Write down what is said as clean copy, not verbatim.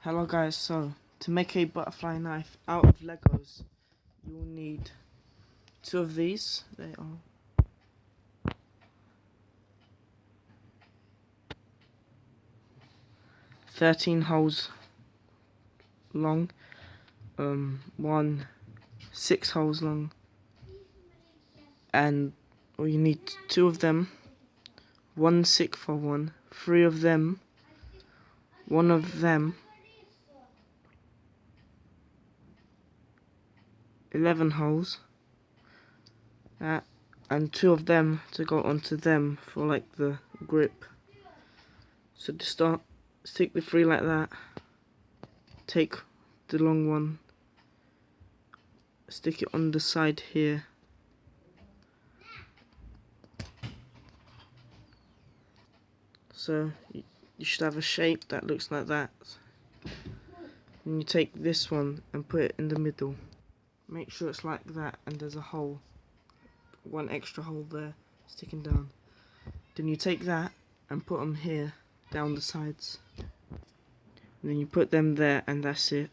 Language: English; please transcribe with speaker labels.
Speaker 1: Hello guys, so to make a butterfly knife out of Legos, you will need two of these. They are 13 holes long, one 6 holes long, and you need two of them, 1/6 for one, three of them, one of them, 11 holes, and two of them to go onto them for like the grip. So to start, stick the three like that, take the long one, stick it on the side here, so you should have a shape that looks like that. And you take this one and put it in the middle, make sure it's like that, and there's a hole, one extra hole there sticking down. Then you take that and put them here down the sides, and then you put them there, and that's it.